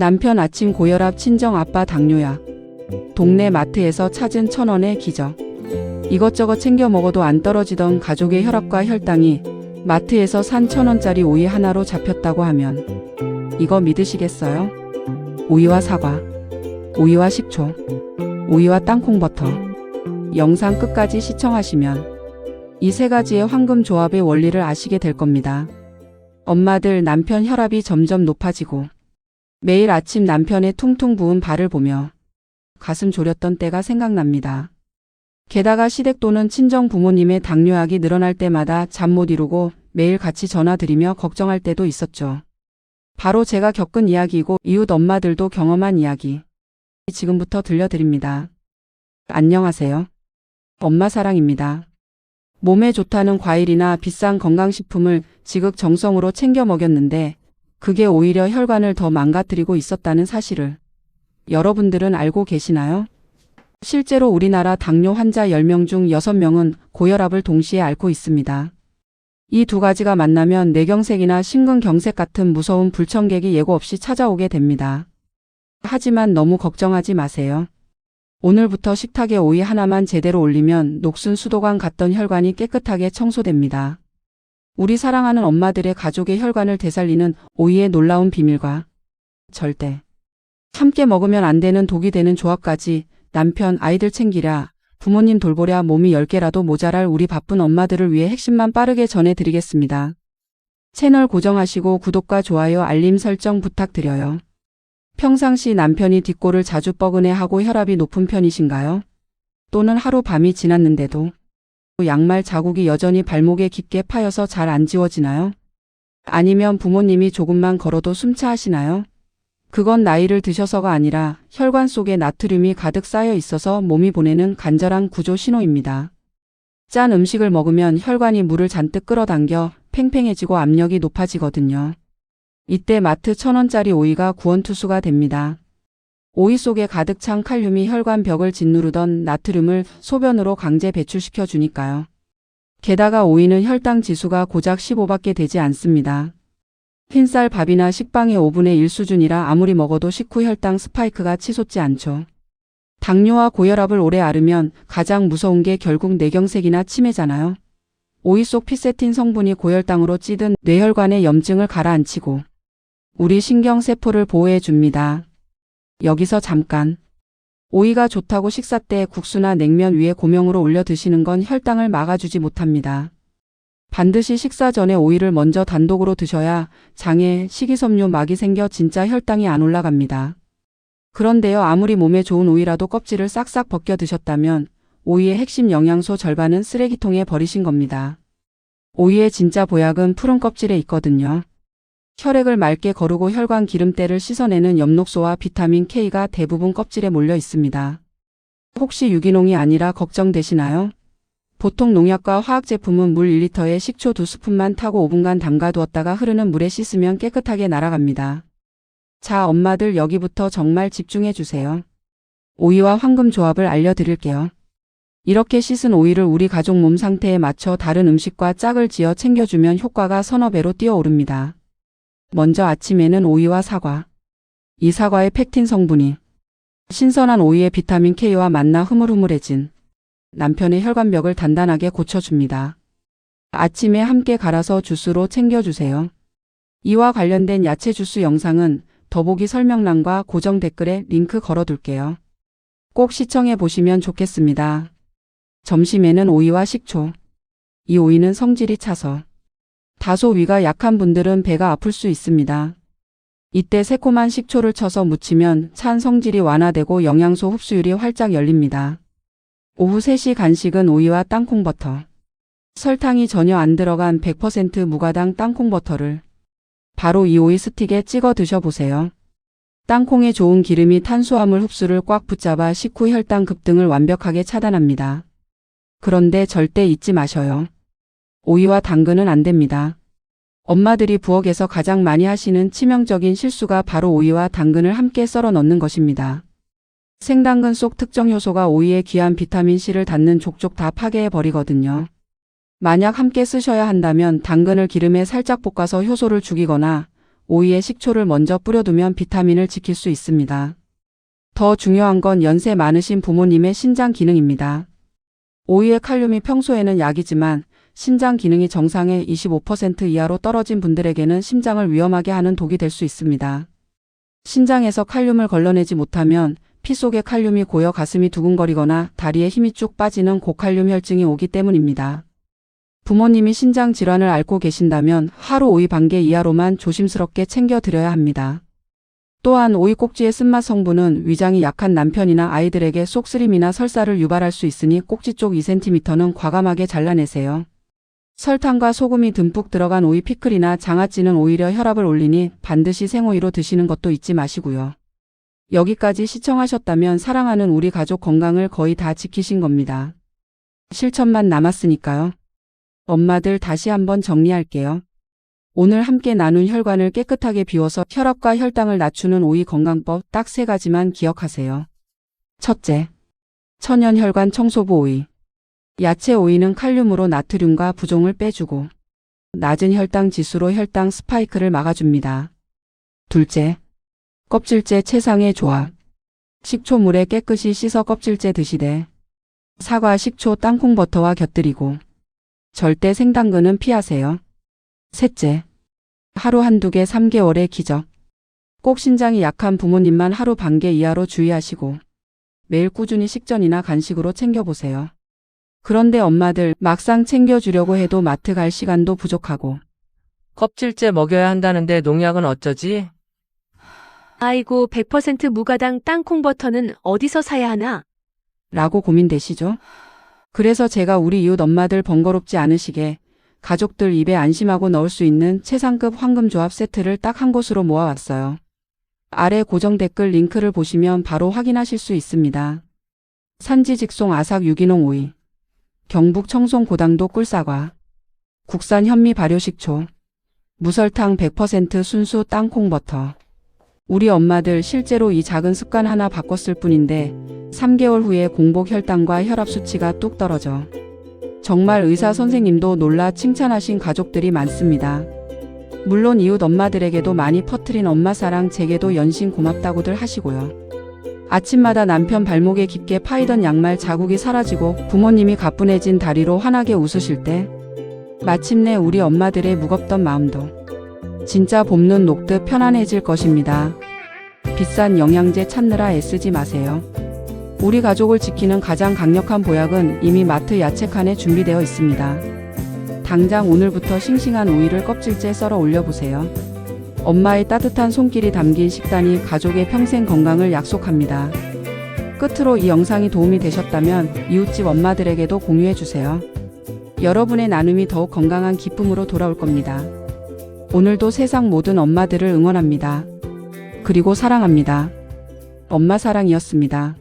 남편 아침 고혈압 친정 아빠 당뇨약. 동네 마트에서 찾은 1,000원의 기적. 이것저것 챙겨 먹어도 안 떨어지던 가족의 혈압과 혈당이 마트에서 산 1,000원짜리 오이 하나로 잡혔다고 하면 이거 믿으시겠어요? 오이와 사과, 오이와 식초, 오이와 땅콩버터. 영상 끝까지 시청하시면 이 세 가지의 황금 조합의 원리를 아시게 될 겁니다. 엄마들, 남편 혈압이 점점 높아지고 매일 아침 남편의 퉁퉁 부은 발을 보며 가슴 졸였던 때가 생각납니다. 게다가 시댁 또는 친정 부모님의 당뇨약이 늘어날 때마다 잠 못 이루고 매일 같이 전화드리며 걱정할 때도 있었죠. 바로 제가 겪은 이야기이고 이웃 엄마들도 경험한 이야기. 지금부터 들려드립니다. 안녕하세요. 엄마사랑입니다. 몸에 좋다는 과일이나 비싼 건강식품을 지극정성으로 챙겨 먹였는데 그게 오히려 혈관을 더 망가뜨리고 있었다는 사실을 여러분들은 알고 계시나요? 실제로 우리나라 당뇨 환자 10명 중 6명은 고혈압을 동시에 앓고 있습니다. 이 두 가지가 만나면 뇌경색이나 심근경색 같은 무서운 불청객이 예고 없이 찾아오게 됩니다. 하지만 너무 걱정하지 마세요. 오늘부터 식탁에 오이 하나만 제대로 올리면 녹슨 수도관 같던 혈관이 깨끗하게 청소됩니다. 우리 사랑하는 엄마들의 가족의 혈관을 되살리는 오이의 놀라운 비밀과 절대 함께 먹으면 안 되는 독이 되는 조합까지 남편, 아이들 챙기랴, 부모님 돌보랴 몸이 10개라도 모자랄 우리 바쁜 엄마들을 위해 핵심만 빠르게 전해드리겠습니다. 채널 고정하시고 구독과 좋아요, 알림 설정 부탁드려요. 평상시 남편이 뒷골을 자주 뻐근해하고 혈압이 높은 편이신가요? 또는 하루밤이 지났는데도 양말 자국이 여전히 발목에 깊게 파여서 잘 안 지워지나요? 아니면 부모님이 조금만 걸어도 숨차하시나요? 그건 나이를 드셔서가 아니라 혈관 속에 나트륨이 가득 쌓여 있어서 몸이 보내는 간절한 구조 신호입니다. 짠 음식을 먹으면 혈관이 물을 잔뜩 끌어당겨 팽팽해지고 압력이 높아지거든요. 이때 마트 1,000원짜리 오이가 구원투수가 됩니다. 오이 속에 가득 찬 칼륨이 혈관 벽을 짓누르던 나트륨을 소변으로 강제 배출시켜 주니까요. 게다가 오이는 혈당 지수가 고작 15밖에 되지 않습니다. 흰쌀 밥이나 식빵의 5분의 1 수준이라 아무리 먹어도 식후 혈당 스파이크가 치솟지 않죠. 당뇨와 고혈압을 오래 앓으면 가장 무서운 게 결국 뇌경색이나 치매잖아요. 오이 속 피세틴 성분이 고혈당으로 찌든 뇌혈관의 염증을 가라앉히고 우리 신경세포를 보호해 줍니다. 여기서 잠깐. 오이가 좋다고 식사 때 국수나 냉면 위에 고명으로 올려 드시는 건 혈당을 막아주지 못합니다. 반드시 식사 전에 오이를 먼저 단독으로 드셔야 장에 식이섬유 막이 생겨 진짜 혈당이 안 올라갑니다. 그런데요, 아무리 몸에 좋은 오이라도 껍질을 싹싹 벗겨 드셨다면 오이의 핵심 영양소 절반은 쓰레기통에 버리신 겁니다. 오이의 진짜 보약은 푸른 껍질에 있거든요. 혈액을 맑게 거르고 혈관 기름때를 씻어내는 엽록소와 비타민 K가 대부분 껍질에 몰려 있습니다. 혹시 유기농이 아니라 걱정되시나요? 보통 농약과 화학 제품은 물 1리터에 식초 2스푼만 타고 5분간 담가두었다가 흐르는 물에 씻으면 깨끗하게 날아갑니다. 자, 엄마들 여기부터 정말 집중해 주세요. 오이와 황금 조합을 알려드릴게요. 이렇게 씻은 오이를 우리 가족 몸 상태에 맞춰 다른 음식과 짝을 지어 챙겨주면 효과가 서너 배로 뛰어오릅니다. 먼저 아침에는 오이와 사과. 이 사과의 펙틴 성분이 신선한 오이의 비타민 K와 만나 흐물흐물해진 남편의 혈관벽을 단단하게 고쳐줍니다. 아침에 함께 갈아서 주스로 챙겨주세요. 이와 관련된 야채 주스 영상은 더보기 설명란과 고정 댓글에 링크 걸어둘게요. 꼭 시청해 보시면 좋겠습니다. 점심에는 오이와 식초. 이 오이는 성질이 차서 다소 위가 약한 분들은 배가 아플 수 있습니다. 이때 새콤한 식초를 쳐서 무치면 찬 성질이 완화되고 영양소 흡수율이 활짝 열립니다. 오후 3시 간식은 오이와 땅콩버터. 설탕이 전혀 안 들어간 100% 무가당 땅콩버터를 바로 이 오이 스틱에 찍어 드셔보세요. 땅콩의 좋은 기름이 탄수화물 흡수를 꽉 붙잡아 식후 혈당 급등을 완벽하게 차단합니다. 그런데 절대 잊지 마셔요. 오이와 당근은 안 됩니다. 엄마들이 부엌에서 가장 많이 하시는 치명적인 실수가 바로 오이와 당근을 함께 썰어 넣는 것입니다. 생당근 속 특정 효소가 오이의 귀한 비타민C를 닿는 족족 다 파괴해 버리거든요. 만약 함께 쓰셔야 한다면 당근을 기름에 살짝 볶아서 효소를 죽이거나 오이에 식초를 먼저 뿌려두면 비타민을 지킬 수 있습니다. 더 중요한 건 연세 많으신 부모님의 신장 기능입니다. 오이의 칼륨이 평소에는 약이지만 신장 기능이 정상의 25% 이하로 떨어진 분들에게는 심장을 위험하게 하는 독이 될 수 있습니다. 신장에서 칼륨을 걸러내지 못하면 피 속의 칼륨이 고여 가슴이 두근거리거나 다리에 힘이 쭉 빠지는 고칼륨 혈증이 오기 때문입니다. 부모님이 신장 질환을 앓고 계신다면 하루 오이 반개 이하로만 조심스럽게 챙겨 드려야 합니다. 또한 오이 꼭지의 쓴맛 성분은 위장이 약한 남편이나 아이들에게 속쓰림이나 설사를 유발할 수 있으니 꼭지 쪽 2cm는 과감하게 잘라내세요. 설탕과 소금이 듬뿍 들어간 오이 피클이나 장아찌는 오히려 혈압을 올리니 반드시 생오이로 드시는 것도 잊지 마시고요. 여기까지 시청하셨다면 사랑하는 우리 가족 건강을 거의 다 지키신 겁니다. 실천만 남았으니까요. 엄마들 다시 한번 정리할게요. 오늘 함께 나눈 혈관을 깨끗하게 비워서 혈압과 혈당을 낮추는 오이 건강법 딱 3가지만 기억하세요. 첫째, 천연혈관 청소부 오이. 야채 오이는 칼륨으로 나트륨과 부종을 빼주고 낮은 혈당 지수로 혈당 스파이크를 막아줍니다. 둘째, 껍질째 채상의 조합. 식초물에 깨끗이 씻어 껍질째 드시되 사과, 식초, 땅콩버터와 곁들이고 절대 생당근은 피하세요. 셋째, 하루 한두 개 3개월의 기적. 꼭 신장이 약한 부모님만 하루 반개 이하로 주의하시고 매일 꾸준히 식전이나 간식으로 챙겨보세요. 그런데 엄마들 막상 챙겨주려고 해도 마트 갈 시간도 부족하고 껍질째 먹여야 한다는데 농약은 어쩌지? 아이고, 100% 무가당 땅콩버터는 어디서 사야 하나? 라고 고민되시죠? 그래서 제가 우리 이웃 엄마들 번거롭지 않으시게 가족들 입에 안심하고 넣을 수 있는 최상급 황금조합 세트를 딱 한 곳으로 모아왔어요. 아래 고정 댓글 링크를 보시면 바로 확인하실 수 있습니다. 산지 직송 아삭 유기농 오이, 경북 청송 고당도 꿀사과, 국산 현미 발효식초, 무설탕 100% 순수 땅콩버터. 우리 엄마들 실제로 이 작은 습관 하나 바꿨을 뿐인데 3개월 후에 공복 혈당과 혈압 수치가 뚝 떨어져. 정말 의사 선생님도 놀라 칭찬하신 가족들이 많습니다. 물론 이웃 엄마들에게도 많이 퍼뜨린 엄마 사랑 제게도 연신 고맙다고들 하시고요. 아침마다 남편 발목에 깊게 파이던 양말 자국이 사라지고 부모님이 가뿐해진 다리로 환하게 웃으실 때 마침내 우리 엄마들의 무겁던 마음도 진짜 봄눈 녹듯 편안해질 것입니다. 비싼 영양제 찾느라 애쓰지 마세요. 우리 가족을 지키는 가장 강력한 보약은 이미 마트 야채 칸에 준비되어 있습니다. 당장 오늘부터 싱싱한 오이를 껍질째 썰어 올려보세요. 엄마의 따뜻한 손길이 담긴 식단이 가족의 평생 건강을 약속합니다. 끝으로 이 영상이 도움이 되셨다면 이웃집 엄마들에게도 공유해주세요. 여러분의 나눔이 더욱 건강한 기쁨으로 돌아올 겁니다. 오늘도 세상 모든 엄마들을 응원합니다. 그리고 사랑합니다. 엄마 사랑이었습니다.